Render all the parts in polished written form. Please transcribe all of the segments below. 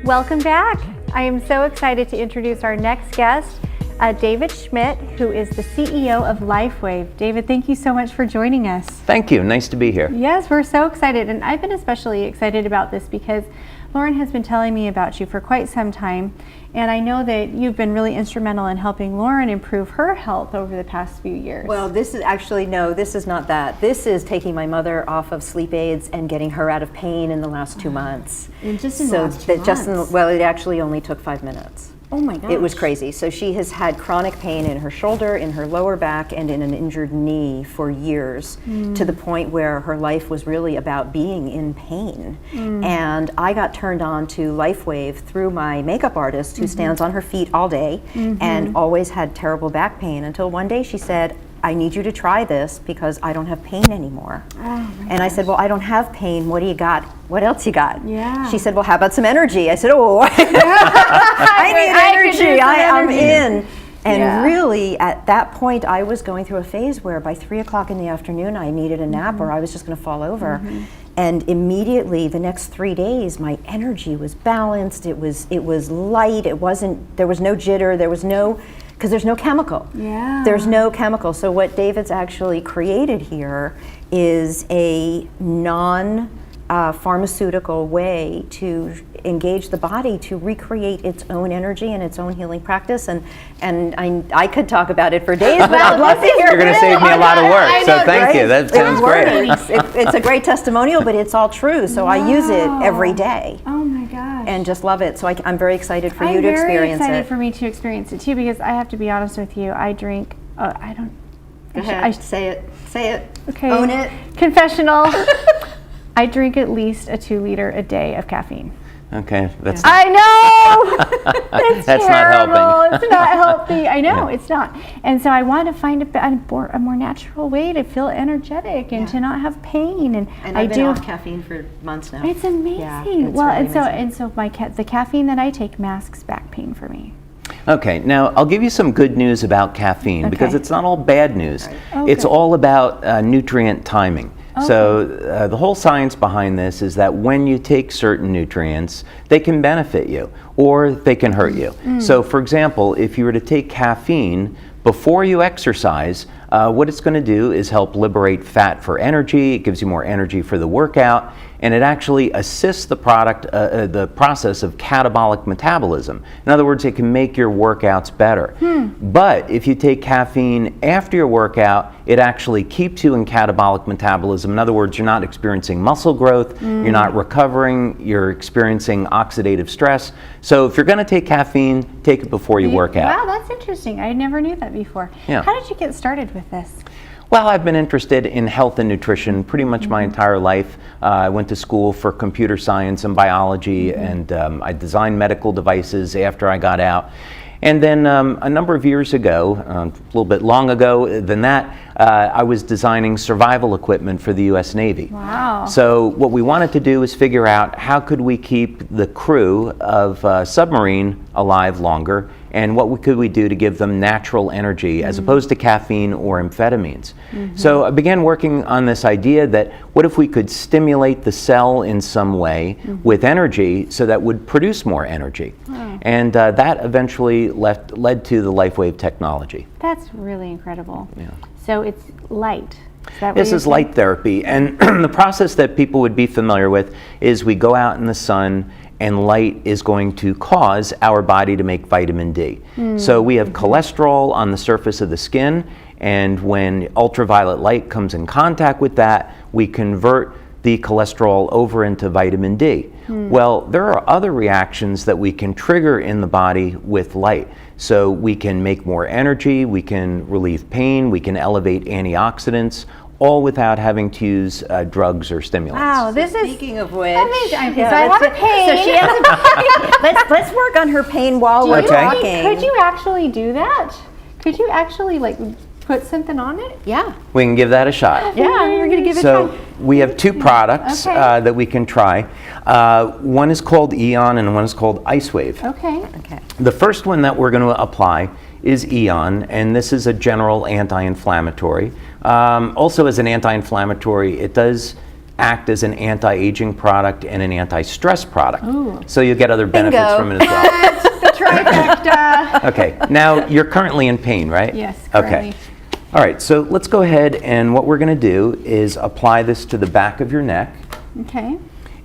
Welcome back. I am so excited to introduce our next guest, David Schmidt, who is the CEO of LifeWave. David, thank you so much for joining us. Thank you. Nice to be here. Yes, we're so excited, and I've been especially excited about this because Lauren has been telling me about you for quite some time, and I know that you've been really instrumental in helping Lauren improve her health over the past few years. Well, this is actually, no, this is not that. This is taking my mother off of sleep aids and getting her out of pain in the last 2 months. And just in the last 2 months? Well, it actually only took 5 minutes. Oh my gosh. It was crazy. So she has had chronic pain in her shoulder, in her lower back, and in an injured knee for years, to the point where her life was really about being in pain. And I got turned on to LifeWave through my makeup artist, who stands on her feet all day and always had terrible back pain, until one day she said, I need you to try this because I don't have pain anymore. And I said, well, I don't have pain. What do you got? What else you got? Yeah. She said, well, how about some energy? I said, oh, I need energy. I'm in. And really, at that point, I was going through a phase where by 3 o'clock in the afternoon, I needed a nap or I was just going to fall over. And immediately, the next 3 days, my energy was balanced. It was light. There was no jitter. There was no, because there's no chemical. Yeah. There's no chemical. So what David's actually created here is a non-pharmaceutical way to engage the body to recreate its own energy and its own healing practice. And I could talk about it for days, but I'd love to hear. You're going to save me a lot of work, so thank you. That sounds great. It's a great testimonial, but it's all true. So I use it every day. Oh my gosh. And just love it. So I'm very excited for you to experience it. I'm very excited for me to experience it too, because I have to be honest with you. I drink. I don't. Go ahead. Say it. Say it. Okay. Own it. Confessional. I drink at least a 2 liter a day of caffeine. Okay, that's. I know. That's terrible. not helping. It's not healthy. I know it's not. And so I want to find a more natural way to feel energetic and to not have pain. And I've been off caffeine for months now. It's amazing. Yeah, it's well, really and so the caffeine that I take masks back pain for me. Okay, now I'll give you some good news about caffeine because it's not all bad news. Right. It's all about nutrient timing. So the whole science behind this is that when you take certain nutrients, they can benefit you or they can hurt you. So for example, if you were to take caffeine before you exercise, what it's going to do is help liberate fat for energy. It gives you more energy for the workout, and it actually assists the process of catabolic metabolism. In other words, it can make your workouts better. But if you take caffeine after your workout, it actually keeps you in catabolic metabolism. In other words, you're not experiencing muscle growth, you're not recovering, you're experiencing oxidative stress. So if you're going to take caffeine, take it before you work out. Wow, that's interesting. I never knew that before. Yeah. How did you get started with this? Well, I've been interested in health and nutrition pretty much my entire life. I went to school for computer science and biology, and I designed medical devices after I got out. And then a number of years ago, a little bit long ago than that, I was designing survival equipment for the U.S. Navy. Wow. So what we wanted to do is figure out how could we keep the crew of a submarine alive longer, and what could we do to give them natural energy as opposed to caffeine or amphetamines. So I began working on this idea that what if we could stimulate the cell in some way with energy so that would produce more energy. And that eventually led to the LifeWave technology. That's really incredible. Yeah. So it's light. This is light therapy, and the process that people would be familiar with is we go out in the sun and light is going to cause our body to make vitamin D. So we have cholesterol on the surface of the skin, and when ultraviolet light comes in contact with that, we convert the cholesterol over into vitamin D. Well, there are other reactions that we can trigger in the body with light. So we can make more energy, we can relieve pain, we can elevate antioxidants, all without having to use drugs or stimulants. Wow, this is Speaking of which, amazing. So I have a pain. So she has a pain. let's work on her pain while we're talking. Could you actually do that? Could you actually put something on it? Yeah. We can give that a shot. Yeah, we're going to give it a So try. we have two products that we can try. One is called Eon and one is called IceWave. Okay. The first one that we're going to apply is Eon, and this is a general anti-inflammatory. Also as an anti-inflammatory, it does act as an anti-aging product and an anti-stress product. Ooh. So you get other benefits Bingo. from it as well. The trifecta. Okay, now you're currently in pain, right? Yes, currently. Okay. All right, so let's go ahead, and what we're going to do is apply this to the back of your neck, Okay.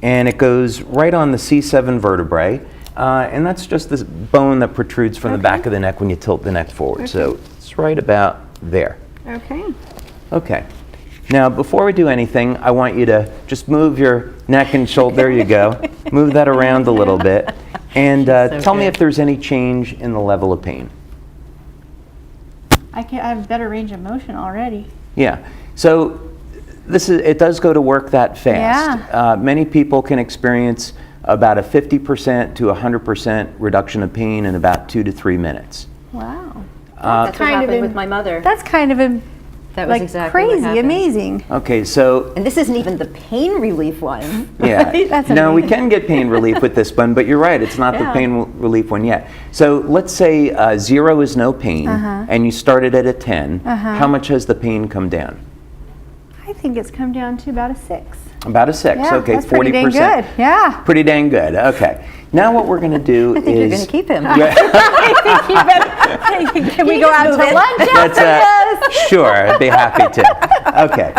and it goes right on the C7 vertebrae, and that's just this bone that protrudes from the back of the neck when you tilt the neck forward. So it's right about there. Okay. Okay. Now, before we do anything, I want you to just move your neck and shoulder. There you go. Move that around a little bit, and tell me if there's any change in the level of pain. I have better range of motion already. Yeah. So it does go to work that fast. Yeah. Many people can experience about a 50% to 100% reduction of pain in about 2 to 3 minutes. Wow. That's what happened with my mother. That's kind of That was like exactly what crazy, happened. amazing. Okay, so And this isn't even the pain relief one. yeah. That's No, we amazing. can get pain relief with this one, but you're right, it's not the Yeah. pain relief one yet. So let's say 0 is no pain, and you started at a 10. How much has the pain come down? I think it's come down to about a 6. About a 6. Yeah, Okay, that's pretty dang 40%. good. Yeah. Pretty dang good. Okay. Now what we're going to do I think you're is going to keep him. Can we go out to move it? lunch That's after this? sure, I'd be happy to. Okay,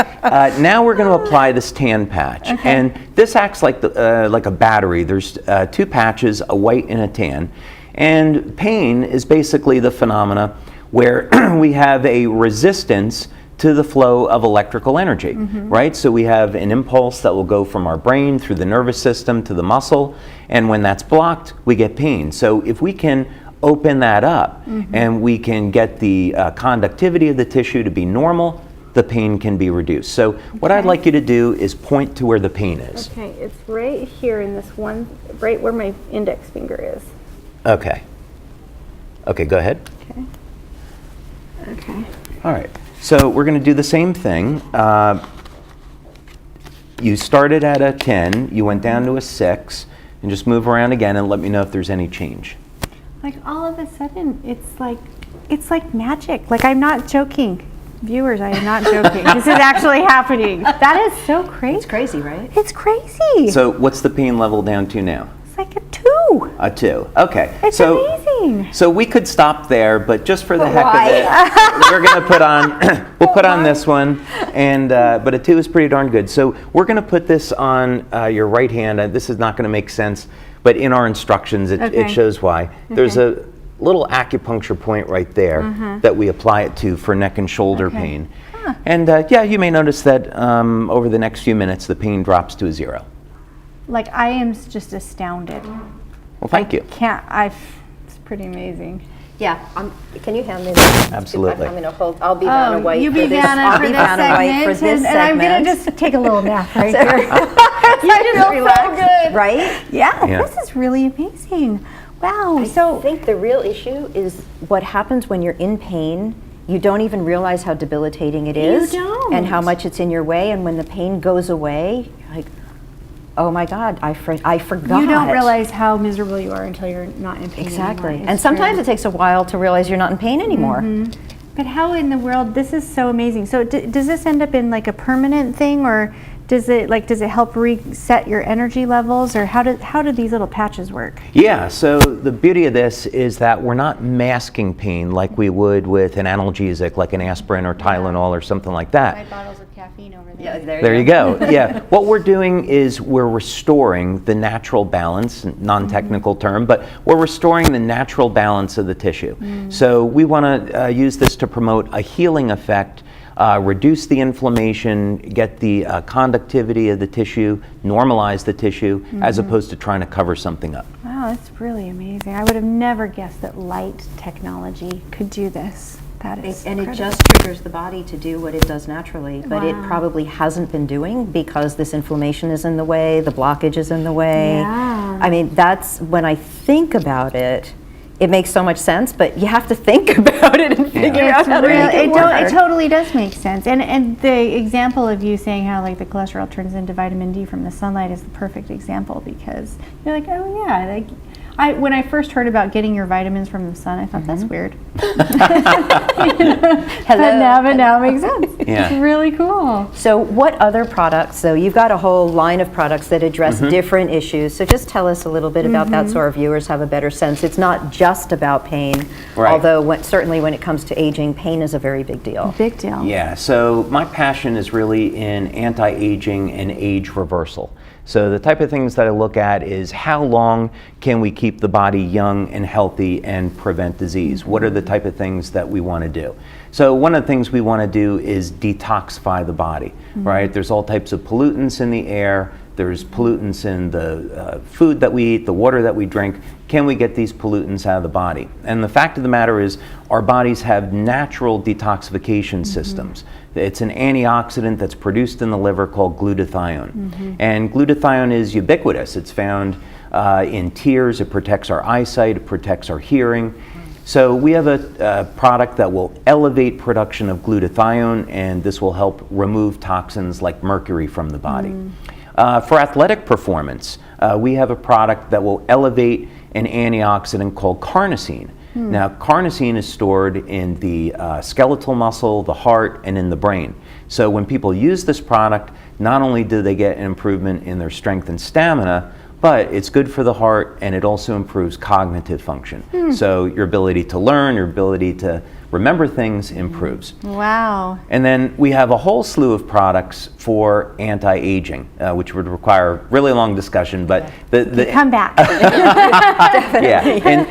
now we're going to apply this tan patch, and this acts like like a battery. There's 2 patches, a white and a tan, and pain is basically the phenomena where we have a resistance to the flow of electrical energy, right? So we have an impulse that will go from our brain through the nervous system to the muscle, and when that's blocked, we get pain. So if we can open that up and we can get the conductivity of the tissue to be normal, the pain can be reduced. So what I'd like you to do is point to where the pain is. Okay, it's right here in this one, right where my index finger is. Okay. Okay, go ahead. Okay. Okay. All right. So we're going to do the same thing. You started at a 10, you went down to a 6, and just move around again and let me know if there's any change. Like all of a sudden, it's like magic. Like I'm not joking. Viewers, I am not joking. This is actually happening. That is so crazy. It's crazy, right? It's crazy. So what's the pain level down to now? It's like a 2. A 2. Okay. It's amazing. So we could stop there, but just for the heck why? of it, we're going to put on, we'll put on this one, and but a 2 is pretty darn good. So we're going to put this on your right hand. This is not going to make sense, but in our instructions, it shows why. There's a little acupuncture point right there that we apply it to for neck and shoulder pain. And yeah, you may notice that over the next few minutes, the pain drops to a 0. Like I am just astounded. Well, thank you. It's pretty amazing. Yeah. Can you hand me this? Absolutely. I'm going to hold. I'll be Vanna White you for be this. Vanna I'll for be this Vanna White segment, for this and I'm segment. gonna just take a little nap right here. You just relax, good. right? Yeah, Yeah. this is really amazing. Wow. I So think the real issue is what happens when you're in pain. You don't even realize how debilitating it is, don't. and how much it's in your way. And when the pain goes away, you're like, oh my God, I forgot. you don't realize how miserable you are until you're not in pain Exactly. anymore. And It's sometimes true. it takes a while to realize you're not in pain anymore. But how in the world? This is so amazing. So does this end up in like a permanent thing, or does it help reset your energy levels, or how do these little patches work? Yeah, so the beauty of this is that we're not masking pain like we would with an analgesic, like an aspirin or Tylenol or something like that. Bottles of caffeine over there. Yeah, There you go. Yeah, what we're doing is we're restoring the natural balance, non-technical term, but we're restoring the natural balance of the tissue. So we want to use this to promote a healing effect, reduce the inflammation, get the conductivity of the tissue, normalize the tissue, as opposed to trying to cover something up. Wow, that's really amazing. I would have never guessed that light technology could do this. That is And it incredible. just triggers the body to do what it does naturally, but it probably hasn't been doing because this inflammation is in the way, the blockage is in the way. Yeah. I mean, that's when I think about it. It makes so much sense, but you have to think about it and figure out how to make it work. It totally does make sense. And the example of you saying how like the cholesterol turns into vitamin D from the sunlight is the perfect example, because you're like, oh yeah, like When I first heard about getting your vitamins from the sun, I thought that's weird. But now it makes sense. Yeah. It's really cool. So what other products, so you've got a whole line of products that address different issues, so just tell us a little bit about that so our viewers have a better sense. It's not just about pain, Right. although certainly when it comes to aging, pain is a very big deal. Big deal. Yeah, so my passion is really in anti-aging and age reversal. So the type of things that I look at is how long can we keep the body young and healthy and prevent disease? What are the type of things that we want to do? So one of the things we want to do is detoxify the body, right? There's all types of pollutants in the air. There's pollutants in the food that we eat, the water that we drink. Can we get these pollutants out of the body? And the fact of the matter is our bodies have natural detoxification systems. It's an antioxidant that's produced in the liver called glutathione. And glutathione is ubiquitous. It's found in tears. It protects our eyesight. It protects our hearing. So we have a product that will elevate production of glutathione, and this will help remove toxins like mercury from the body. For athletic performance, we have a product that will elevate an antioxidant called carnosine. Now, carnosine is stored in the skeletal muscle, the heart, and in the brain. So when people use this product, not only do they get an improvement in their strength and stamina, but it's good for the heart, and it also improves cognitive function. So your ability to learn, your ability to remember things improves. Wow. And then we have a whole slew of products for anti-aging, which would require a really long discussion, but Come back. yeah,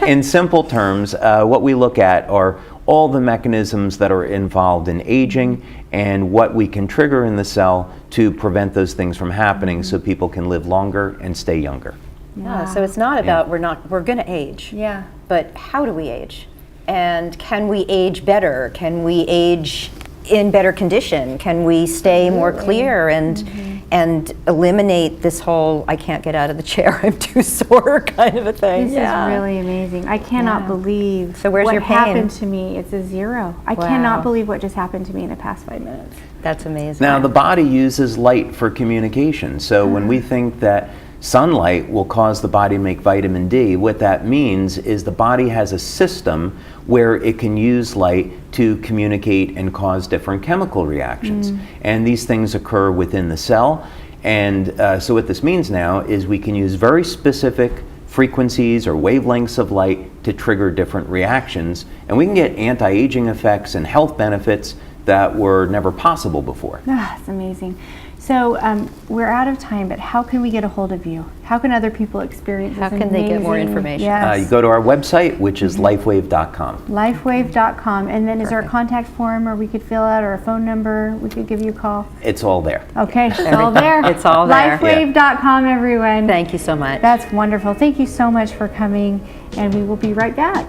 in simple terms, what we look at are all the mechanisms that are involved in aging and what we can trigger in the cell to prevent those things from happening so people can live longer and stay younger. Yeah, so it's not about we're going to age. Yeah. But how do we age? And can we age better? Can we age in better condition? Can we stay more clear and eliminate this whole I can't get out of the chair, I'm too sore kind of a thing? This is really amazing. I cannot believe So where's what your pain? happened to me. It's a zero. I Wow. cannot believe what just happened to me in the past 5 minutes. That's amazing. Now, the body uses light for communication. So when we think that sunlight will cause the body to make vitamin D, what that means is the body has a system where it can use light to communicate and cause different chemical reactions. And these things occur within the cell. And so what this means now is we can use very specific frequencies or wavelengths of light to trigger different reactions. And we can get anti-aging effects and health benefits that were never possible before. Ah, it's amazing. So we're out of time, but how can we get a hold of you? How can other people experience this How can they get more amazing- information? Yes. You go to our website, which is lifewave.com. LifeWave.com. And then is there a contact form or we could fill out, or a phone number we could give you a call? It's all there. Okay, it's all there. It's all there. LifeWave.com, everyone. Thank you so much. That's wonderful. Thank you so much for coming, and we will be right back.